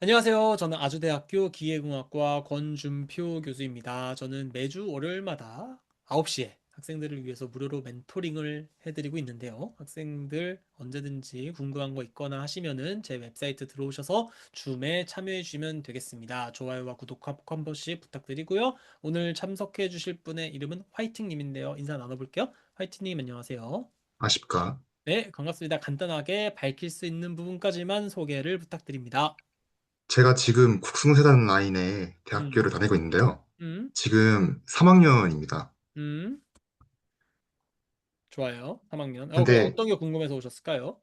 안녕하세요. 저는 아주대학교 기계공학과 권준표 교수입니다. 저는 매주 월요일마다 9시에 학생들을 위해서 무료로 멘토링을 해드리고 있는데요. 학생들 언제든지 궁금한 거 있거나 하시면은 제 웹사이트 들어오셔서 줌에 참여해 주시면 되겠습니다. 좋아요와 구독 꼭 한 번씩 부탁드리고요. 오늘 참석해 주실 분의 이름은 화이팅님인데요. 인사 나눠볼게요. 화이팅님 안녕하세요. 아십까? 네, 반갑습니다. 간단하게 밝힐 수 있는 부분까지만 소개를 부탁드립니다. 제가 지금 국승세단 라인의 음. 대학교를 다니고 있는데요. 음. 지금 3학년입니다. 음, 좋아요. 3학년. 왜 근데, 어떤 게 궁금해서 오셨을까요?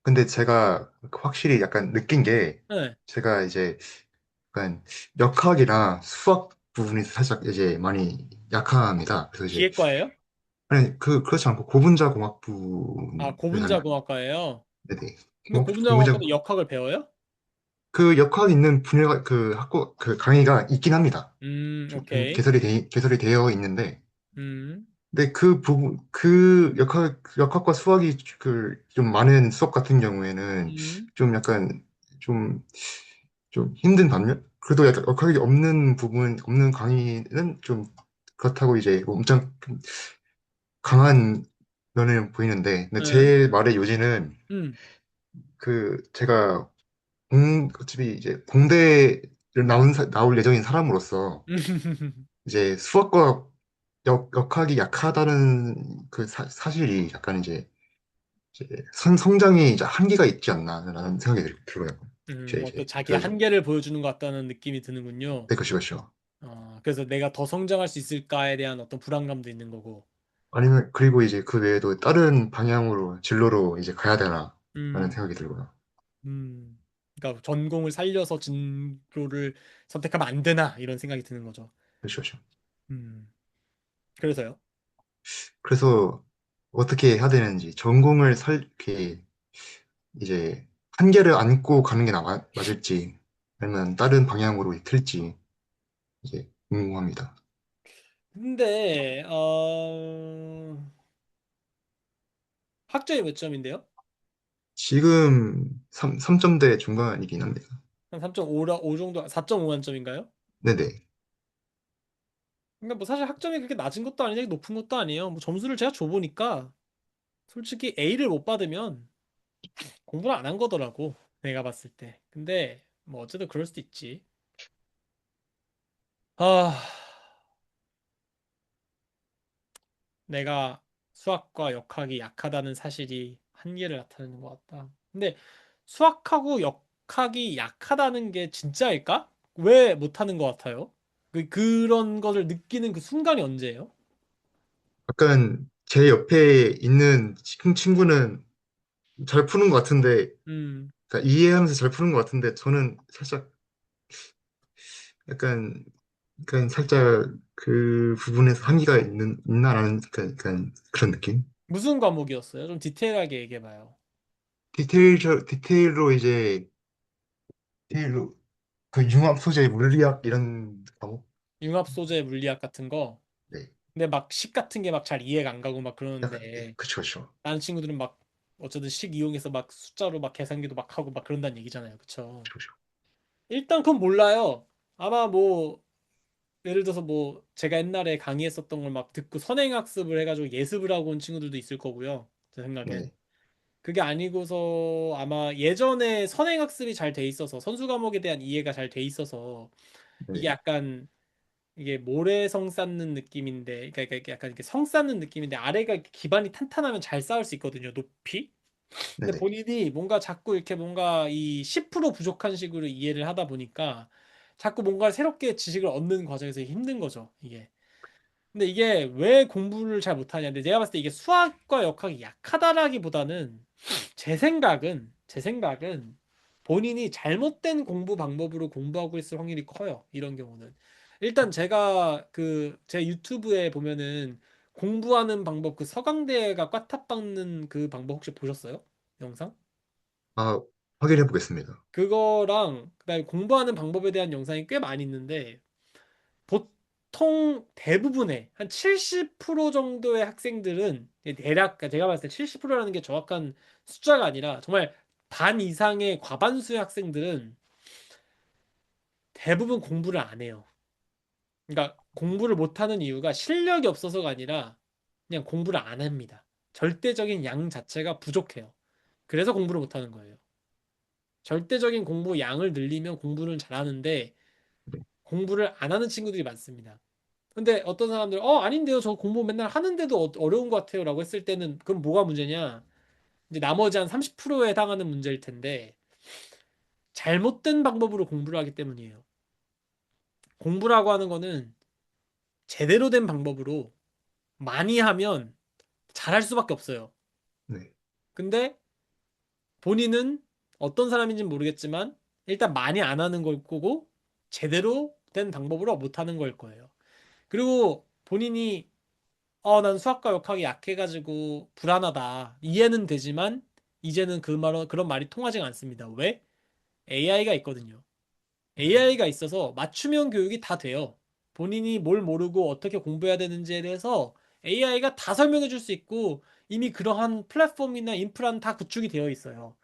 근데 제가 확실히 약간 느낀 게, 네. 제가 이제 약간 역학이나 수학 부분이 살짝 이제 많이 약합니다. 그래서 이제, 기계과예요? 아니, 그렇지 않고 고분자 공학부를 아, 다니, 고분자공학과예요. 네네. 근데 고분자, 고분자공학과도 역학을 배워요? 그 역학 있는 분야가, 그 학교, 그 강의가 있긴 합니다. 좀 오케이. 개설이 되어 있는데, 음, 근데 그 부분, 그 역학과 수학이 좀 많은 수업 같은 경우에는 음, 좀 약간 좀, 좀 힘든 반면, 그래도 약간 역학이 없는 강의는 좀 그렇다고 이제 엄청 좀 강한 면을 보이는데, 근데 네. 제 말의 요지는 음, 제가 어차피 이제 공대를 나올 예정인 사람으로서 이제 수학과 역학이 약하다는 그 사실이 약간 이제 성장이 이제 한계가 있지 않나라는 생각이 들어요. 어떤 자기 그래서 이제, 한계를 보여주는 것 같다는 느낌이 드는군요. 네, 그렇죠. 그래서 내가 더 성장할 수 있을까에 대한 어떤 불안감도 있는 거고. 아니면, 그리고 이제 그 외에도 다른 방향으로, 진로로 이제 가야 되나라는 음, 생각이 들고요. 그러니까 전공을 살려서 진로를 선택하면 안 되나 이런 생각이 드는 거죠. 그렇죠. 음, 그래서요. 그래서 어떻게 해야 되는지, 전공을 이렇게 이제 한계를 안고 가는 게 맞을지, 아니면 다른 방향으로 틀지, 이제 궁금합니다. 근데 학점이 몇 점인데요? 지금 3점대 중반이긴 합니다. 한 3.5 정도, 4.5 만점인가요? 네네. 그러니까 뭐 사실 학점이 그렇게 낮은 것도 아니고 높은 것도 아니에요. 뭐 점수를 제가 줘보니까 솔직히 A를 못 받으면 공부를 안 한 거더라고. 내가 봤을 때. 근데 뭐 어쨌든 그럴 수도 있지. 아, 내가 수학과 역학이 약하다는 사실이 한계를 나타내는 것 같다. 근데 수학하고 역학이 약하다는 게 진짜일까? 왜 못하는 것 같아요? 그런 거를 느끼는 그 순간이 언제예요? 약간 제 옆에 있는 친구는 잘 푸는 것 같은데, 음. 그러니까 이해하면서 잘 푸는 것 같은데, 저는 살짝 약간, 약간 살짝 그 부분에서 한계가 있나라는 약간 그런 느낌? 무슨 과목이었어요? 좀 디테일하게 얘기해봐요. 디테일로 이제, 디테일로 그 융합 소재 물리학 이런 과목? 융합 소재 물리학 같은 거. 네. 근데 막 식 같은 게 막 잘 이해가 안 가고 막 약간, 네, 그러는데 그쵸. 다른 친구들은 막 어쩌든 식 이용해서 막 숫자로 막 계산기도 막 하고 막 그런다는 얘기잖아요. 그쵸? 그쵸. 일단 그건 몰라요. 아마 뭐 예를 들어서 뭐 제가 옛날에 강의했었던 걸 막 듣고 선행학습을 해가지고 예습을 하고 온 친구들도 있을 거고요. 제 생각엔. 네, 그게 아니고서 아마 예전에 선행학습이 잘 돼 있어서 선수 과목에 대한 이해가 잘 돼 있어서 이게 네, 약간 이게 모래성 쌓는 느낌인데, 그러니까 이게 약간 이렇게 성 쌓는 느낌인데 아래가 이렇게 기반이 탄탄하면 잘 쌓을 수 있거든요, 높이. 근데 네네. 본인이 뭔가 자꾸 이렇게 뭔가 이 10% 부족한 식으로 이해를 하다 보니까 자꾸 뭔가 새롭게 지식을 얻는 과정에서 힘든 거죠, 이게. 근데 이게 왜 공부를 잘 못하냐? 근데 내가 봤을 때 이게 수학과 역학이 약하다라기보다는 제 생각은 본인이 잘못된 공부 방법으로 공부하고 있을 확률이 커요. 이런 경우는. 일단 제가 그 제 유튜브에 보면은 공부하는 방법 그 서강대가 꽈탑 박는 그 방법 혹시 보셨어요? 영상? 아, 확인해 보겠습니다. 그거랑 그다음에 공부하는 방법에 대한 영상이 꽤 많이 있는데 보통 대부분의 한 70% 정도의 학생들은 대략 그러니까 제가 봤을 때 70%라는 게 정확한 숫자가 아니라 정말 반 이상의 과반수의 학생들은 대부분 공부를 안 해요. 그러니까 공부를 못하는 이유가 실력이 없어서가 아니라 그냥 공부를 안 합니다. 절대적인 양 자체가 부족해요. 그래서 공부를 못하는 거예요. 절대적인 공부 양을 늘리면 공부는 잘하는데 네, 공부를 안 하는 친구들이 많습니다. 근데 어떤 사람들, 아닌데요. 저 공부 맨날 하는데도 어려운 것 같아요. 라고 했을 때는 그럼 뭐가 문제냐? 이제 나머지 한 30%에 해당하는 문제일 텐데 잘못된 방법으로 공부를 하기 때문이에요. 공부라고 하는 거는 제대로 된 방법으로 많이 하면 잘할 수밖에 없어요. 네, 근데 본인은 어떤 사람인지는 모르겠지만 일단 많이 안 하는 걸 거고 제대로 된 방법으로 못 하는 걸 거예요. 그리고 본인이 난 수학과 역학이 약해가지고 불안하다. 이해는 되지만 이제는 그런 말이 통하지가 않습니다. 왜? AI가 있거든요. AI가 있어서 맞춤형 교육이 다 돼요. 본인이 뭘 모르고 어떻게 공부해야 되는지에 대해서 AI가 다 설명해 줄 수 있고 이미 그러한 플랫폼이나 인프라는 다 구축이 되어 있어요.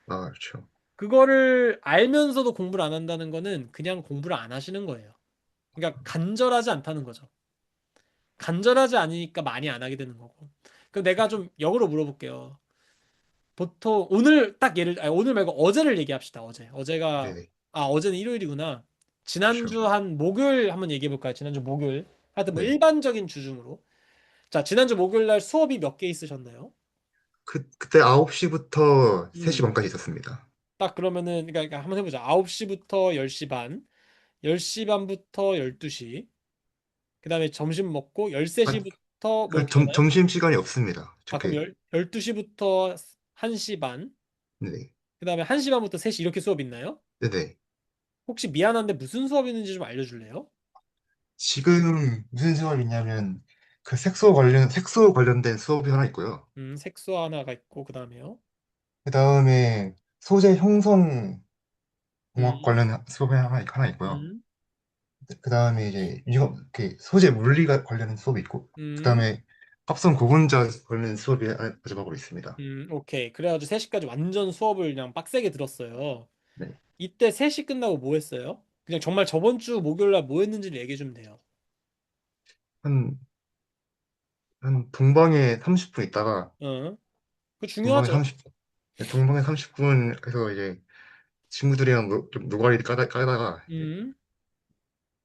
아, 그렇죠. 그거를 알면서도 공부를 안 한다는 거는 그냥 공부를 안 하시는 거예요. 그러니까 간절하지 않다는 거죠. 간절하지 않으니까 많이 안 하게 되는 거고. 그럼 내가 좀 역으로 물어볼게요. 보통 오늘 딱 아니, 오늘 말고 어제를 얘기합시다. 어제가 네네, 어제는 일요일이구나. 그렇죠. 지난주 한 목요일 한번 얘기해 볼까요? 지난주 목요일. 하여튼 뭐 네. 일반적인 주 중으로. 자, 지난주 목요일 날 수업이 몇 개 있으셨나요? 그때 9시부터 3시 음. 반까지 있었습니다. 딱 그러면은 그러니까 한번 해보자. 9시부터 10시 반, 10시 반부터 12시, 그다음에 점심 먹고 아, 13시부터 뭐 이렇게 되나요? 점심시간이 없습니다. 그럼 적혀있. 12시부터 1시 반, 네네. 그다음에 1시 반부터 3시 이렇게 수업 있나요? 네네. 혹시 미안한데 무슨 수업 있는지 좀 알려줄래요? 지금 무슨 수업이 있냐면, 색소 관련된 수업이 하나 있고요. 색소 하나가 있고 그다음에요. 그 다음에 소재 형성 공학 음, 관련 수업이 하나 있고요. 음, 그 다음에 이제 소재 물리가 관련된 수업이 있고, 그 음, 다음에 합성 고분자 관련 수업이 마지막으로 있습니다. 오케이. 그래가지고 3시까지 완전 수업을 그냥 빡세게 들었어요. 네. 이때 3시 끝나고 뭐 했어요? 그냥 정말 저번 주 목요일 날 뭐 했는지를 얘기해 주면 돼요. 한, 한 동방에 30분 있다가, 어, 그거 동방에 중요하죠. 30분, 동방에 30분에서 이제 친구들이랑 좀 노가리 까다가 이제 음,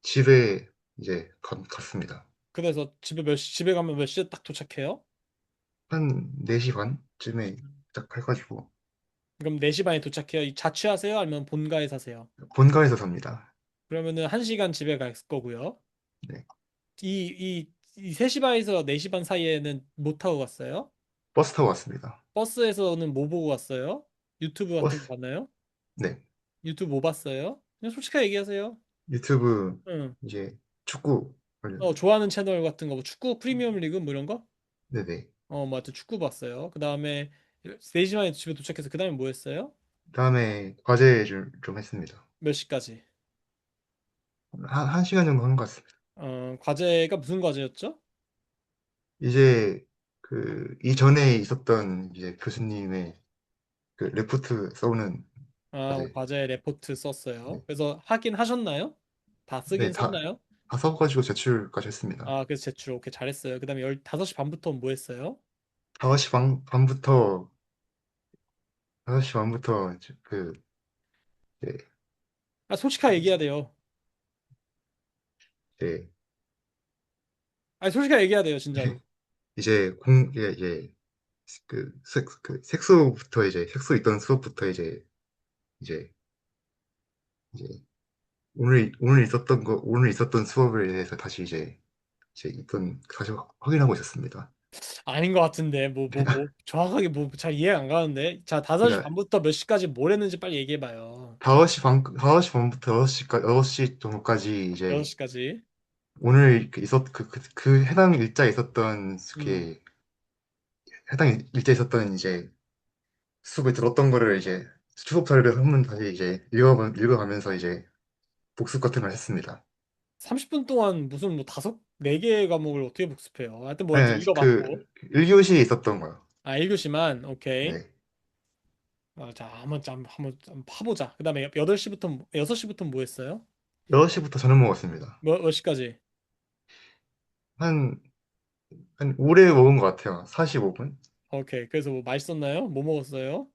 집에 이제 갔습니다. 그래서 집에 가면 몇 시에 딱 도착해요? 한 4시 반쯤에 딱 해가지고, 그럼 4시 반에 도착해요. 자취하세요? 아니면 본가에 사세요? 본가에서 삽니다. 그러면은 1시간 집에 갈 거고요. 네. 이 3시 반에서 4시 반 사이에는 못 타고 갔어요? 버스 타고 왔습니다. 버스에서는 뭐 보고 갔어요? 유튜브 같은 거 버스, 봤나요? 네. 유튜브 뭐 봤어요? 그냥 솔직하게 얘기하세요. 유튜브 응. 이제 축구 관련, 좋아하는 채널 같은 거, 뭐 축구 프리미엄 리그 뭐 이런 거? 네네. 뭐 하여튼 축구 봤어요. 그 다음에 4시 반에 집에 도착해서 그 다음에 뭐 했어요? 다음에 과제 좀 했습니다. 몇 시까지? 한 시간 정도 한 것 같습니다. 과제가 무슨 과제였죠? 이제 이전에 있었던 이제 교수님의 레포트 써오는 과제. 과제 레포트 썼어요. 네. 그래서 하긴 하셨나요? 다 쓰긴 네, 썼나요? 다 써가지고 제출까지 했습니다. 그래서 제출 오케이 잘했어요. 그 다음에 5시 반부터 뭐 했어요? 5시 반부터, 5시 반부터, 이제, 솔직하게 얘기해야 돼요. 이제, 아니, 솔직하게 얘기해야 돼요, 진짜로. 이제, 색소 있던 수업부터 이제, 이제, 오늘 있었던 수업에 대해서 다시 확인하고 있었습니다. 아닌 것 같은데, 정확하게 잘 이해가 안 가는데. 자, 5시 그러니까 반부터 몇 시까지 뭘 했는지 빨리 얘기해봐요. 5시 반부터 6시 정도까지 이제 6시까지. 오늘 그 해당 일자에 있었던 음. 해당 일자에 있었던 이제 수업에 들었던 거를 이제 수업 자료를 한번 다시 이제 읽어가면서 이제 복습 같은 걸 했습니다. 30분 동안 무슨 뭐 4개 과목을 어떻게 복습해요? 하여튼 뭐 네, 읽어봤고. 1교시에 있었던 거요. 1교시만, 오케이. 네. 자, 한번 파보자. 그 다음에 6시부터 뭐 했어요? 6시부터 저녁 먹었습니다. 몇 시까지? 한, 한 오래 먹은 것 같아요. 45분? 오케이. 그래서 뭐 맛있었나요? 뭐 먹었어요?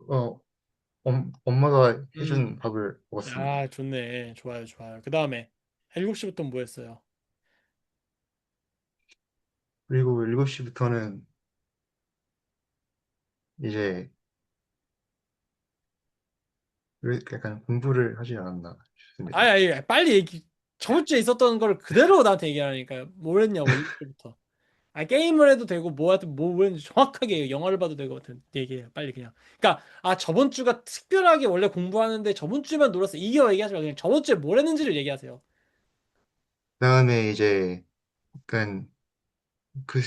어, 엄마가 음. 해준 밥을 먹었습니다. 아, 좋네. 좋아요, 좋아요. 그 다음에 7시부터 뭐 했어요? 그리고 7시부터는 이제 약간 공부를 하지 않았나 싶습니다. 아니, 빨리 저번 주에 있었던 걸 그대로 나한테 얘기하라니까요. 뭘 했냐고, 7시부터. 아, 게임을 해도 되고, 뭐 하든, 뭐 했는지 정확하게 영화를 봐도 되고, 같은 얘기해요. 빨리 그냥. 그러니까, 아, 저번 주가 특별하게 원래 공부하는데 저번 주에만 놀았어. 이게 얘기하지 말고, 그냥 저번 주에 뭘 했는지를 얘기하세요. 그다음에 이제 약간 그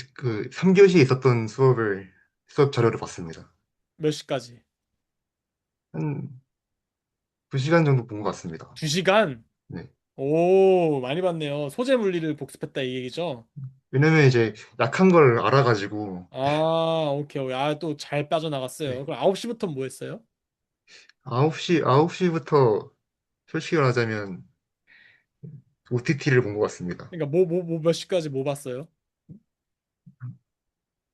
3교시에 있었던 수업 자료를 봤습니다. 몇 시까지? 한 2시간 정도 본 것 같습니다. 2시간? 네. 오, 많이 봤네요. 소재 물리를 복습했다 이 얘기죠? 왜냐면 이제 약한 걸 알아가지고, 아, 오케이. 오케이. 아, 또 잘 빠져나갔어요. 네. 그럼 9시부터 뭐 했어요? 9시부터 솔직히 말하자면 OTT를 본 것 같습니다. 그러니까 몇 시까지 뭐 봤어요?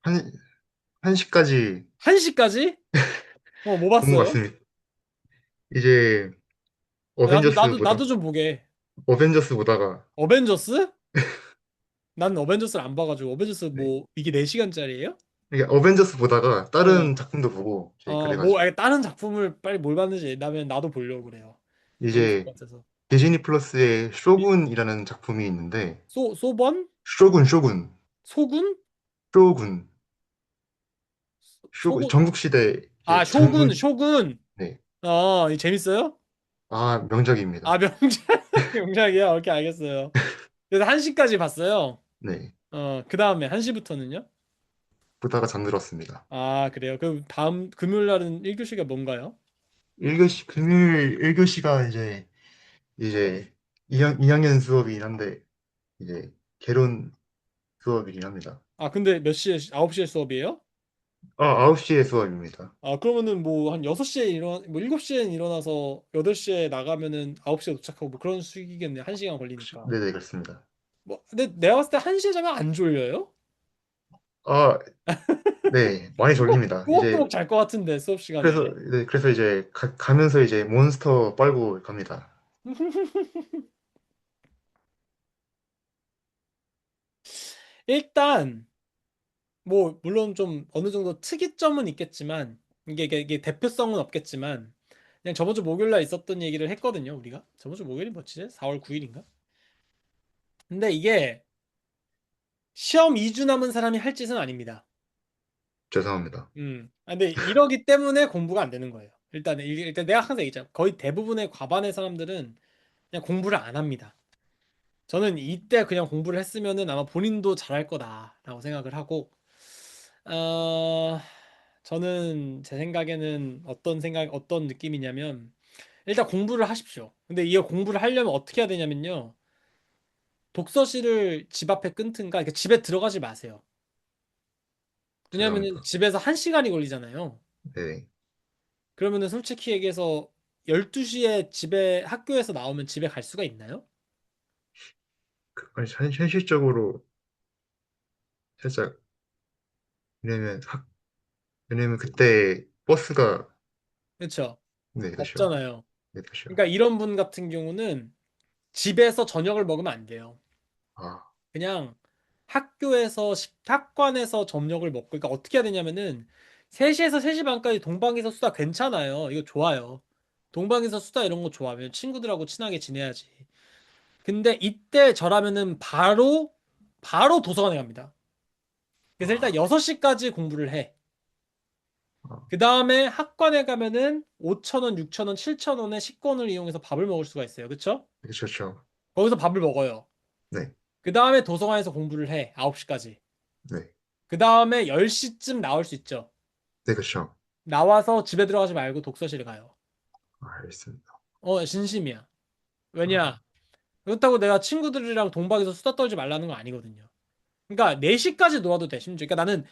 한, 1시까지 1시까지? 뭐 본 것 봤어요? 같습니다. 이제 나도, 어벤져스 나도, 보다, 나도 좀 보게. 어벤져스 보다가, 어벤져스? 난 어벤져스를 안 봐가지고, 어벤져스 네. 뭐, 이게 4시간짜리예요? 이게 어벤져스 보다가 네. 다른 작품도 보고, 이제 그래가지고. 아니, 다른 작품을 빨리 뭘 봤는지 나면 나도 보려고 그래요. 보고 싶을 이제 것 같아서. 디즈니 플러스의 쇼군이라는 작품이 있는데, 소번? 쇼군, 소군? 쇼군, 소군? 전국시대 아, 이제 장군, 쇼군. 네. 이 재밌어요? 아, 아, 명작입니다. 명작이야? 오케이, 알겠어요. 그래서 1시까지 봤어요. 네. 그 다음에 1시부터는요? 보다가 잠들었습니다. 아, 그래요. 그럼 다음 금요일 날은 1교시가 뭔가요? 1교시, 금요일 1교시가 이제 2학년 수업이긴 한데, 이제 개론 수업이긴 합니다. 아, 근데 몇 시에, 9시에 수업이에요? 아, 9시에 수업입니다. 아, 그러면은 뭐 한 6시에 뭐 7시에 일어나서 8시에 나가면은 9시에 도착하고 뭐 그런 수익이겠네. 1시간 걸리니까. 네네, 그렇습니다. 뭐, 근데 내가 봤을 때 1시에 자면 안 졸려요? 아, 네, 많이 졸립니다. 이제, 꾸벅꾸벅 잘 것 같은데, 수업 시간에. 그래서 이제 가면서 이제 몬스터 빨고 갑니다. 일단, 뭐, 물론 좀 어느 정도 특이점은 있겠지만, 이게 대표성은 없겠지만, 그냥 저번 주 목요일 날 있었던 얘기를 했거든요, 우리가. 저번 주 목요일이 뭐지? 4월 9일인가? 근데 이게 시험 2주 남은 사람이 할 짓은 아닙니다. 죄송합니다. 근데 이러기 때문에 공부가 안 되는 거예요. 일단 내가 항상 얘기했잖아. 거의 대부분의 과반의 사람들은 그냥 공부를 안 합니다. 저는 이때 그냥 공부를 했으면은 아마 본인도 잘할 거다라고 생각을 하고, 어, 저는 제 생각에는 어떤 느낌이냐면, 일단 공부를 하십시오. 근데 이 공부를 하려면 어떻게 해야 되냐면요. 독서실을 집 앞에 끊든가, 이렇게 집에 들어가지 마세요. 왜냐면은 죄송합니다. 집에서 1시간이 걸리잖아요. 네. 그러면은 솔직히 얘기해서 12시에 학교에서 나오면 집에 갈 수가 있나요? 아니, 현실적으로 살짝, 왜냐면, 왜냐면 그때 버스가, 그렇죠? 네, 그렇죠. 없잖아요. 네, 그렇죠. 그러니까 이런 분 같은 경우는 집에서 저녁을 먹으면 안 돼요. 아, 그냥 학관에서 저녁을 먹고, 그러니까 어떻게 해야 되냐면은 3시에서 3시 반까지 동방에서 수다 괜찮아요. 이거 좋아요. 동방에서 수다 이런 거 좋아하면 친구들하고 친하게 지내야지. 근데 이때 저라면은 바로 도서관에 갑니다. 그래서 일단 아, 6시까지 공부를 해. 아, 그 다음에 학관에 가면은 5,000원, 6,000원, 7,000원의 식권을 이용해서 밥을 먹을 수가 있어요. 그쵸? 그렇죠. 거기서 밥을 먹어요. 네, 그 다음에 도서관에서 공부를 해. 9시까지. 네, 그 다음에 10시쯤 나올 수 있죠. 네, 그렇죠. 나와서 집에 들어가지 말고 독서실에 가요. 알겠습니다. 진심이야. 왜냐? 아, 그렇다고 내가 친구들이랑 동방에서 수다 떨지 말라는 건 아니거든요. 그러니까 4시까지 놀아도 돼, 심지어. 그러니까 나는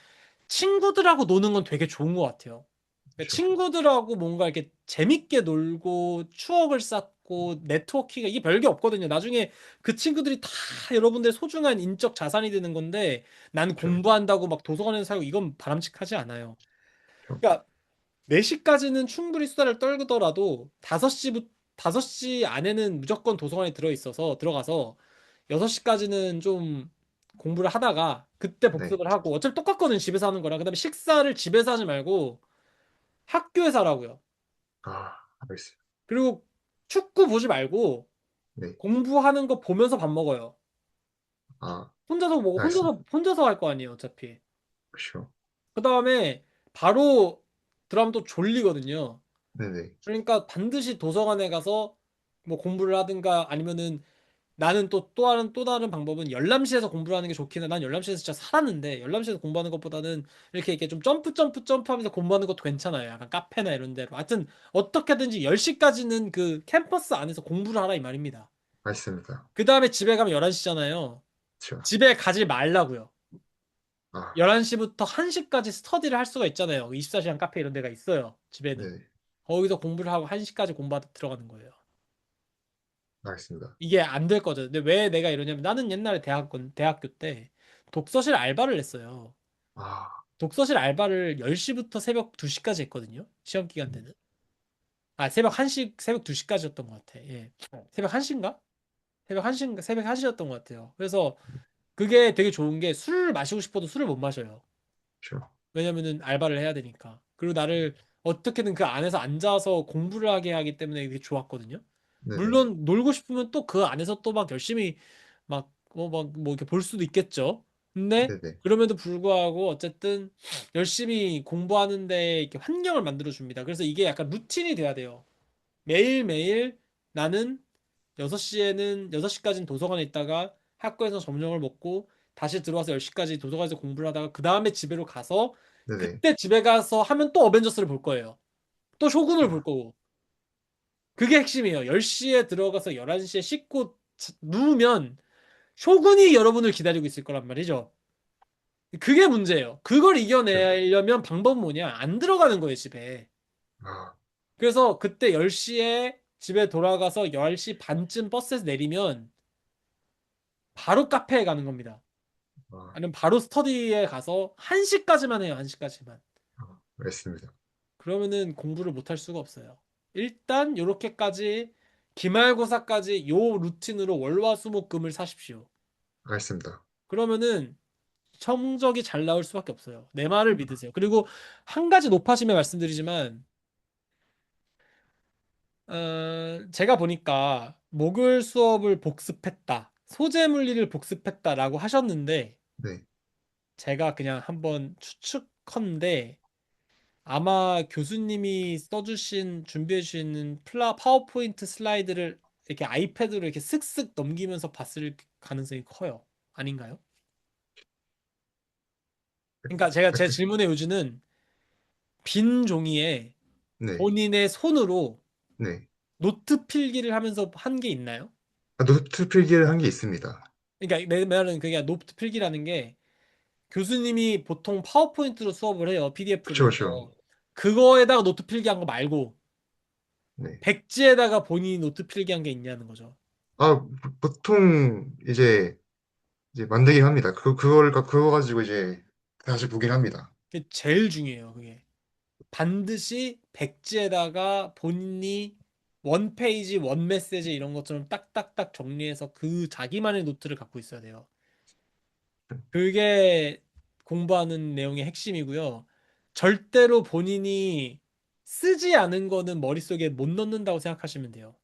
친구들하고 노는 건 되게 좋은 것 같아요. 그러니까 그렇죠. 친구들하고 뭔가 이렇게 재밌게 놀고 추억을 쌓고 네트워킹이 이게 별게 없거든요. 나중에 그 친구들이 다 여러분들의 소중한 인적 자산이 되는 건데 난 그렇죠. 공부한다고 막 도서관에서 살고 이건 바람직하지 않아요. 그렇죠. 그러니까 4시까지는 충분히 수다를 떨더라도 5시 안에는 무조건 도서관에 들어가서 6시까지는 좀 공부를 하다가 그때 네. 복습을 하고 어차피 똑같거든 집에서 하는 거랑 그다음에 식사를 집에서 하지 말고 학교에서 하라고요. 아, 알겠습니다. 그리고 축구 보지 말고 네. 공부하는 거 보면서 밥 먹어요. 아, 혼자서 먹어 알겠습니다. 혼자서 할 거 아니에요 어차피. 그렇죠. 그다음에 바로 들어가면 또 졸리거든요. 네네. 그러니까 반드시 도서관에 가서 뭐 공부를 하든가 아니면은 나는 또 다른 방법은 열람실에서 공부를 하는 게 좋긴 해. 난 열람실에서 진짜 살았는데 열람실에서 공부하는 것보다는 이렇게 좀 점프하면서 공부하는 것도 괜찮아요. 약간 카페나 이런 데로. 하여튼 어떻게든지 10시까지는 그 캠퍼스 안에서 공부를 하라 이 말입니다. 알겠습니다. 그 다음에 집에 가면 11시잖아요. 그렇죠. 집에 가지 말라고요. 아, 11시부터 1시까지 스터디를 할 수가 있잖아요. 24시간 카페 이런 데가 있어요. 집에는. 네네. 거기서 공부를 하고 1시까지 공부하다 들어가는 거예요. 알겠습니다. 이게 안 될 거죠. 근데 왜 내가 이러냐면 나는 옛날에 대학교 때 독서실 알바를 했어요. 아, 독서실 알바를 10시부터 새벽 2시까지 했거든요. 시험 기간 때는. 아, 새벽 2시까지였던 것 같아. 예. 새벽 1시인가? 새벽 1시였던 것 같아요. 그래서 그게 되게 좋은 게 술을 마시고 싶어도 술을 못 마셔요. 그렇죠. 왜냐면은 알바를 해야 되니까. 그리고 나를 어떻게든 그 안에서 앉아서 공부를 하게 하기 때문에 이게 좋았거든요. 네네. 물론 놀고 싶으면 또 그 안에서 또 막 열심히 막 뭐 이렇게 볼 수도 있겠죠. 근데 네네. 그럼에도 불구하고 어쨌든 열심히 공부하는데 이렇게 환경을 만들어 줍니다. 그래서 이게 약간 루틴이 돼야 돼요. 매일매일 나는 6시까지는 도서관에 있다가 학교에서 점심을 먹고 다시 들어와서 10시까지 도서관에서 공부를 하다가 그 다음에 집에로 가서 네네. 그때 집에 가서 하면 또 어벤져스를 볼 거예요. 또 쇼군을 볼 아, 거고. 그게 핵심이에요. 10시에 들어가서 11시에 씻고 누우면 쇼군이 여러분을 기다리고 있을 거란 말이죠. 그게 문제예요. 그걸 그렇죠. 이겨내려면 방법은 뭐냐? 안 들어가는 거예요, 집에. 아, 그래서 그때 10시에 집에 돌아가서 10시 반쯤 버스에서 내리면 바로 카페에 가는 겁니다. 아, 아니면 바로 스터디에 가서 1시까지만 해요, 1시까지만. 알겠습니다. 그러면은 공부를 못 할 수가 없어요. 일단 요렇게까지 기말고사까지 요 루틴으로 월화수목금을 사십시오. 알겠습니다. 그러면은 성적이 잘 나올 수밖에 없어요. 내 말을 믿으세요. 그리고 한 가지 높아심에 말씀드리지만 제가 보니까 목요일 수업을 복습했다. 소재 물리를 복습했다라고 하셨는데 네. 제가 그냥 한번 추측컨대 아마 교수님이 써주신 준비해 주시는 파워포인트 슬라이드를 이렇게 아이패드로 이렇게 슥슥 넘기면서 봤을 가능성이 커요. 아닌가요? 그러니까 제가 제 질문의 요지는 빈 종이에 네. 본인의 손으로 네. 노트 필기를 하면서 한 게 있나요? 아, 노트 필기를 한 게 있습니다. 그러니까 내 말은 그게 노트 필기라는 게 교수님이 보통 파워포인트로 수업을 해요. PDF로 그쵸, 그쵸. 해서. 그거에다가 노트 필기한 거 말고 네. 백지에다가 본인이 노트 필기한 게 있냐는 거죠. 아, 보통 이제 만들긴 합니다. 그거 가지고 이제 다시 보긴 합니다. 그게 제일 중요해요, 그게. 반드시 백지에다가 본인이 원 페이지, 원 메시지 이런 것처럼 딱딱딱 정리해서 그 자기만의 노트를 갖고 있어야 돼요. 그게 공부하는 내용의 핵심이고요. 절대로 본인이 쓰지 않은 거는 머릿속에 못 넣는다고 생각하시면 돼요.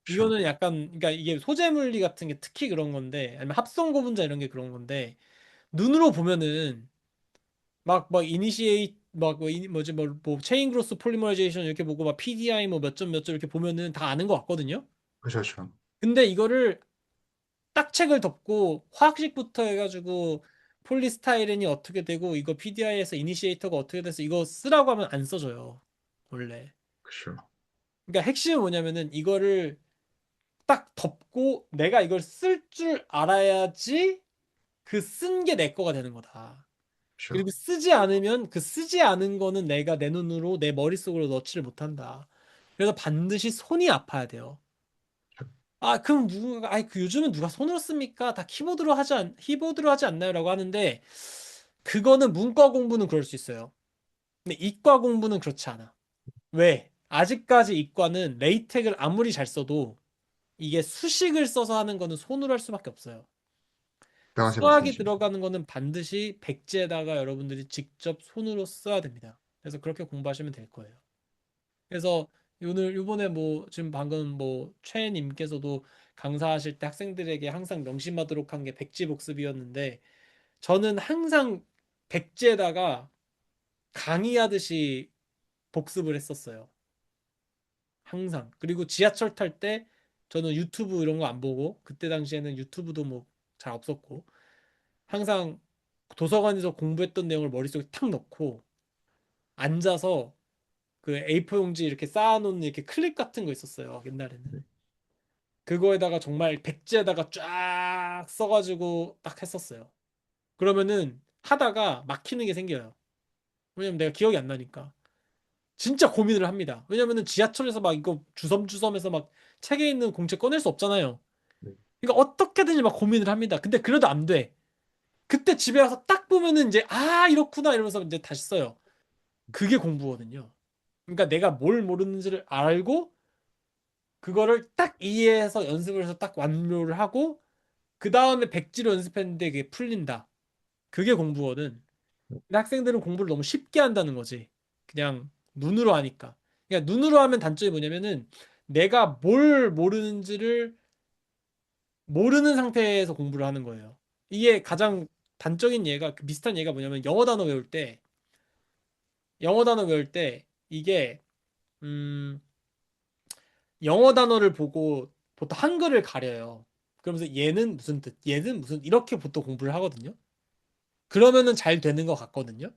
그쵸. 이거는 약간, 그러니까 이게 소재 물리 같은 게 특히 그런 건데, 아니면 합성 고분자 이런 게 그런 건데, 눈으로 보면은 막 이니시에이트 뭐지 뭐 체인 그로스 폴리머라이제이션 이렇게 보고 막 PDI 뭐 몇 점 몇 점 이렇게 보면은 다 아는 것 같거든요. 그쵸, 그쵸. 근데 이거를 딱 책을 덮고 화학식부터 해가지고 폴리스타이렌이 어떻게 되고 이거 PDI에서 이니시에이터가 어떻게 돼서 이거 쓰라고 하면 안 써줘요. 원래. 그쵸. 그러니까 핵심은 뭐냐면은 이거를 딱 덮고 내가 이걸 쓸 줄 알아야지 그 쓴 게 내 거가 되는 거다. 그렇죠. 그리고 쓰지 않으면 그 쓰지 않은 거는 내가 내 눈으로 내 머릿속으로 넣지를 못한다. 그래서 반드시 손이 아파야 돼요. 아, 그럼 누군가, 아이, 그 요즘은 누가 손으로 씁니까? 다 키보드로 하지 않나요?라고 하는데, 그거는 문과 공부는 그럴 수 있어요. 근데 이과 공부는 그렇지 않아. 왜? 아직까지 이과는 레이텍을 아무리 잘 써도 이게 수식을 써서 하는 거는 손으로 할 수밖에 없어요. 당하신 수학이 말씀이죠. 들어가는 거는 반드시 백지에다가 여러분들이 직접 손으로 써야 됩니다. 그래서 그렇게 공부하시면 될 거예요. 그래서 오늘 이번에 뭐 지금 방금 뭐 최님께서도 강사하실 때 학생들에게 항상 명심하도록 한 게 백지 복습이었는데 저는 항상 백지에다가 강의하듯이 복습을 했었어요. 항상. 그리고 지하철 탈 때 저는 유튜브 이런 거 안 보고 그때 당시에는 유튜브도 뭐 잘 없었고 항상 도서관에서 공부했던 내용을 머릿속에 탁 넣고 앉아서 그 A4 용지 이렇게 쌓아놓는 이렇게 클립 같은 거 있었어요. 옛날에는. 네. 그거에다가 정말 백지에다가 쫙 써가지고 딱 했었어요. 그러면은 하다가 막히는 게 생겨요. 왜냐면 내가 기억이 안 나니까. 진짜 고민을 합니다. 왜냐면은 지하철에서 막 이거 주섬주섬해서 막 책에 있는 공책 꺼낼 수 없잖아요. 네. 그러니까 어떻게든지 막 고민을 합니다. 근데 그래도 안 돼. 그때 집에 와서 딱 보면은 이제 아 이렇구나 이러면서 이제 다시 써요. 그게 공부거든요. 그러니까 내가 뭘 모르는지를 알고 그거를 딱 이해해서 연습을 해서 딱 완료를 하고 그 다음에 백지로 연습했는데 그게 풀린다. 그게 공부거든. 근데 학생들은 공부를 너무 쉽게 한다는 거지. 그냥 눈으로 하니까. 그러니까 눈으로 하면 단점이 뭐냐면은 내가 뭘 모르는지를 모르는 상태에서 공부를 하는 거예요. 이게 가장 단적인 예가 그 비슷한 예가 뭐냐면 영어 단어 외울 때 이게 음 영어 단어를 보고 보통 한글을 가려요. 그러면서 얘는 무슨 뜻, 얘는 무슨 이렇게 보통 공부를 하거든요. 그러면은 잘 되는 것 같거든요.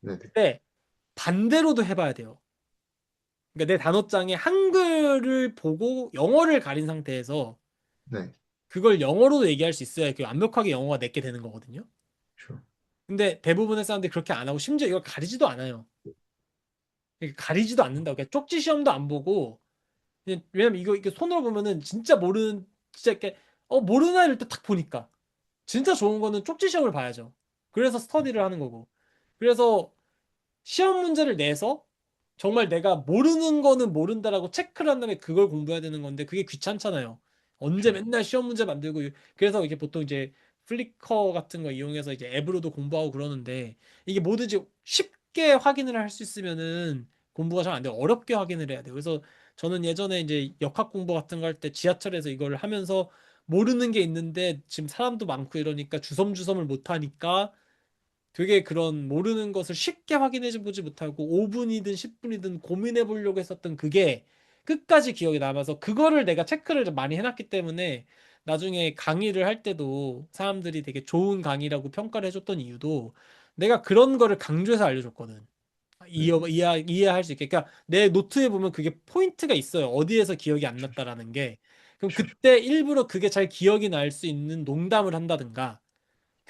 네. 네. 근데 반대로도 해봐야 돼요. 그러니까 내 단어장에 한글을 보고 영어를 가린 상태에서 네. 그걸 영어로도 얘기할 수 있어야 그 완벽하게 영어가 내게 되는 거거든요. 그렇죠. 근데 대부분의 사람들이 그렇게 안 하고 심지어 이걸 가리지도 않아요. 가리지도 않는다고. 그냥 쪽지 시험도 안 보고 왜냐면 이거 손으로 보면은 진짜 모르는 진짜 이렇게 모르나 이럴 때 딱 보니까 진짜 좋은 거는 쪽지 시험을 봐야죠. 그래서 스터디를 하는 거고. 그래서 시험 문제를 내서 정말 내가 모르는 거는 모른다라고 체크를 한 다음에 그걸 공부해야 되는 건데 그게 귀찮잖아요. 언제 그렇죠. 맨날 시험 문제 만들고 그래서 이게 보통 이제 플리커 같은 거 이용해서 이제 앱으로도 공부하고 그러는데 이게 뭐든지 쉽게 확인을 할 수 있으면은 공부가 잘 안 돼요. 어렵게 확인을 해야 돼요. 그래서 저는 예전에 이제 역학 공부 같은 거 할 때 지하철에서 이걸 하면서 모르는 게 있는데 지금 사람도 많고 이러니까 주섬주섬을 못 하니까 되게 그런 모르는 것을 쉽게 확인해 보지 못하고 5분이든 10분이든 고민해 보려고 했었던 그게 끝까지 기억에 남아서 그거를 내가 체크를 좀 많이 해놨기 때문에 나중에 강의를 할 때도 사람들이 되게 좋은 강의라고 평가를 해줬던 이유도 내가 그런 거를 강조해서 알려줬거든. 네. 이해할 수 있게. 그러니까 내 노트에 보면 그게 포인트가 있어요. 어디에서 기억이 안 그렇죠. 났다라는 게. 그럼 그렇죠. 그때 일부러 그게 잘 기억이 날 수 있는 농담을 한다든가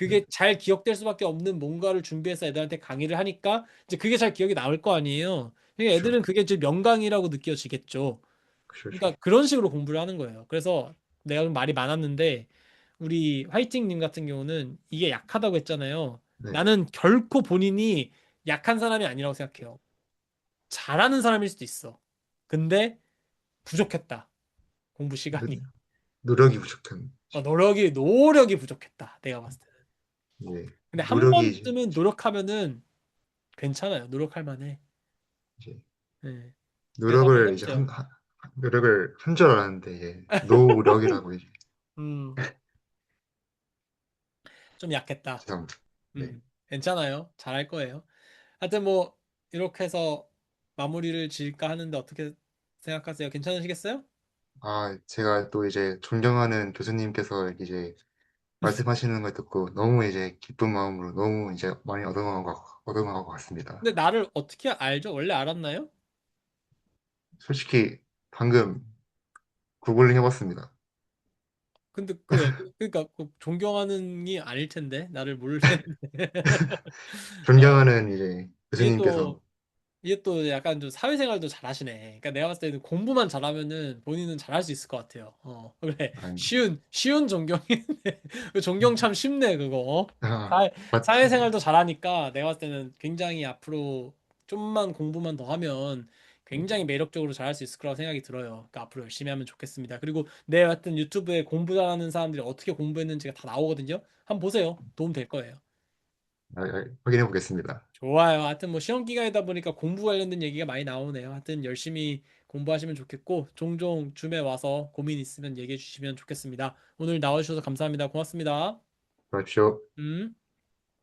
네. 그게 잘 기억될 수밖에 없는 뭔가를 준비해서 애들한테 강의를 하니까 이제 그게 잘 기억이 나올 거 아니에요. 그러니까 그렇죠. 애들은 그게 이제 명강이라고 느껴지겠죠. 그렇죠. 그러니까 그런 식으로 공부를 하는 거예요. 그래서 내가 좀 말이 많았는데 우리 화이팅님 같은 경우는 이게 약하다고 했잖아요. 네. 나는 결코 본인이 약한 사람이 아니라고 생각해요. 잘하는 사람일 수도 있어. 근데 부족했다. 공부 노, 시간이. 노력이 부족한. 노력이 부족했다. 내가 봤을 때는. 네. 근데 한 노력이 번쯤은 노력하면은 괜찮아요. 노력할 만해. 이제 네. 그래서 한번 노력을 이제 해보세요. 노력을 한 줄 알았는데 이제 노력이라고 이제 음, 좀 약했다. 죄송합니다. 네. 괜찮아요. 잘할 거예요. 하여튼 뭐, 이렇게 해서 마무리를 지을까 하는데 어떻게 생각하세요? 괜찮으시겠어요? 제가 또 이제 존경하는 교수님께서 이제 말씀하시는 걸 듣고 너무 이제 기쁜 마음으로 너무 이제 많이 얻어가고 갔습니다. 근데 나를 어떻게 알죠? 원래 알았나요? 솔직히 방금 구글링 해봤습니다. 근데 그래. 그러니까 그 존경하는이 아닐 텐데 나를 모를 텐데. 어, 존경하는 이제 이게 또 교수님께서 이게 또 약간 좀 사회생활도 잘하시네. 그러니까 내가 봤을 때는 공부만 잘하면은 본인은 잘할 수 있을 것 같아요. 그래. 아, 쉬운 존경인데 존경 참 쉽네 그거. 아, 맞, 사회생활도 잘하니까 내가 봤을 때는 굉장히 앞으로 좀만 공부만 더 하면 굉장히 매력적으로 잘할 수 있을 거라고 생각이 들어요. 그러니까 앞으로 열심히 하면 좋겠습니다. 그리고 내 같은 유튜브에 공부 잘하는 사람들이 어떻게 공부했는지가 다 나오거든요. 한번 보세요. 도움 될 거예요. 확인해 보겠습니다. 좋아요. 하여튼 뭐 시험 기간이다 보니까 공부 관련된 얘기가 많이 나오네요. 하여튼 열심히 공부하시면 좋겠고 종종 줌에 와서 고민 있으면 얘기해 주시면 좋겠습니다. 오늘 나와주셔서 감사합니다. 고맙습니다. 그렇죠. 음.